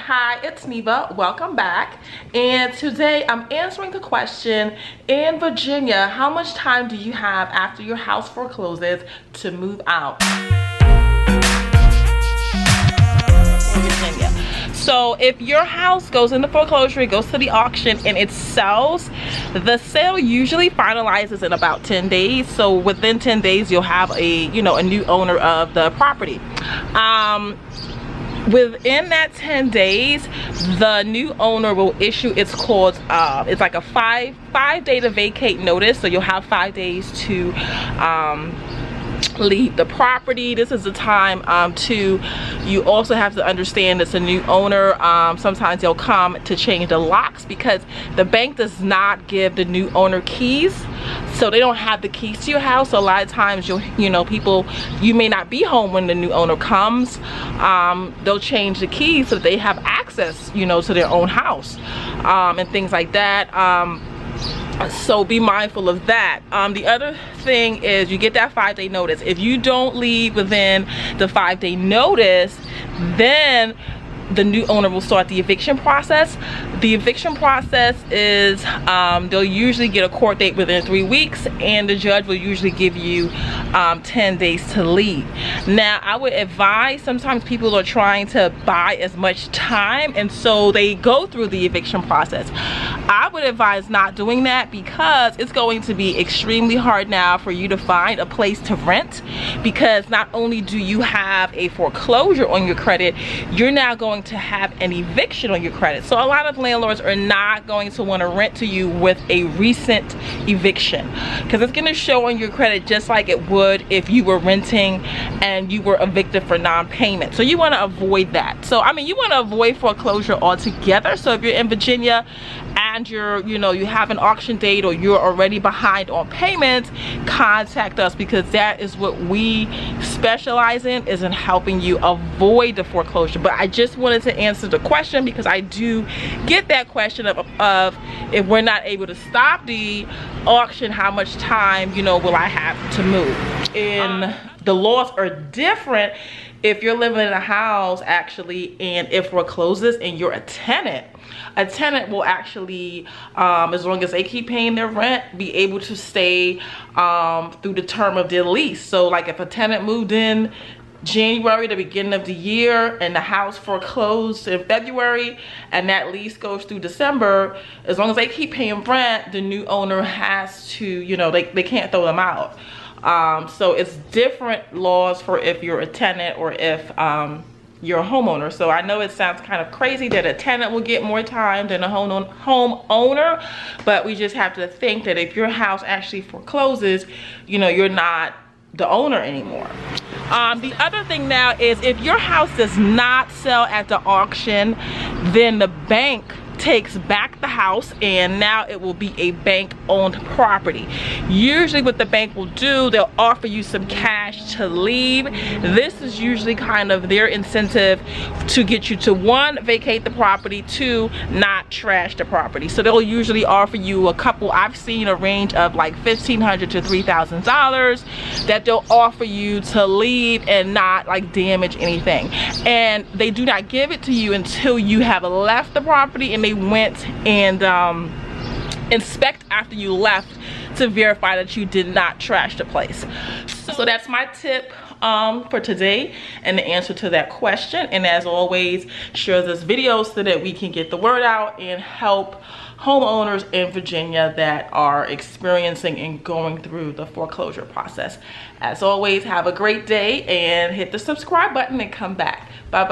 Hi, it's Neva. Welcome back. And today I'm answering the question, in Virginia, how much time do you have after your house forecloses to move out? Virginia. So if your house goes into foreclosure, it goes to the auction and it sells, the sale usually finalizes in about 10 days. So within 10 days you'll have a new owner of the property. Within that 10 days, the new owner will issue, it's called it's like a five day to vacate notice. So you'll have 5 days to leave the property. This is the time you also have to understand it's a new owner. Sometimes they'll come to change the locks because the bank does not give the new owner keys, so they don't have the keys to your house. So a lot of times you may not be home when the new owner comes. They'll change the keys so that they have access to their own house and things like that. So be mindful of that. The other thing is you get that 5 day notice. If you don't leave within the 5 day notice, then the new owner will start the eviction process. The eviction process is they'll usually get a court date within 3 weeks, and the judge will usually give you 10 days to leave. Now I would advise, sometimes people are trying to buy as much time, and so they go through the eviction process. I would advise not doing that because it's going to be extremely hard now for you to find a place to rent, because not only do you have a foreclosure on your credit, you're now going to have an eviction on your credit. So a lot of landlords are not going to want to rent to you with a recent eviction, because it's going to show on your credit just like it would if you were renting and you were evicted for non-payment. So you want to avoid that. So I mean, you want to avoid foreclosure altogether. So if you're in Virginia and you have an auction date, or you're already behind on payments, contact us, because that is what we specialize in, is in helping you avoid the foreclosure. But I just wanted to answer the question because I do get that question of if we're not able to stop the auction, how much time will I have to move. And the laws are different if you're living in a house actually, and if forecloses and you're a tenant will actually, as long as they keep paying their rent, be able to stay through the term of their lease. So like if a tenant moved in January, the beginning of the year, and the house foreclosed in February, and that lease goes through December, as long as they keep paying rent, the new owner has to, they can't throw them out. So it's different laws for if you're a tenant or if you're a homeowner. So I know it sounds kind of crazy that a tenant will get more time than a homeowner, but we just have to think that if your house actually forecloses, you're not the owner anymore. The other thing now is if your house does not sell at the auction, then the bank takes back the house and now it will be a bank owned property. Usually what the bank will do, they'll offer you some cash to leave. This is usually kind of their incentive to get you to, 1, vacate the property, 2, not trash the property. So they'll usually offer you a couple, I've seen a range of like $1,500 to $3,000 that they'll offer you to leave and not like damage anything. And they do not give it to you until you have left the property and they went and inspect after you left to verify that you did not trash the place. So that's my tip for today and the answer to that question. And as always, share this video so that we can get the word out and help homeowners in Virginia that are experiencing and going through the foreclosure process. As always, have a great day and hit the subscribe button and come back. Bye bye.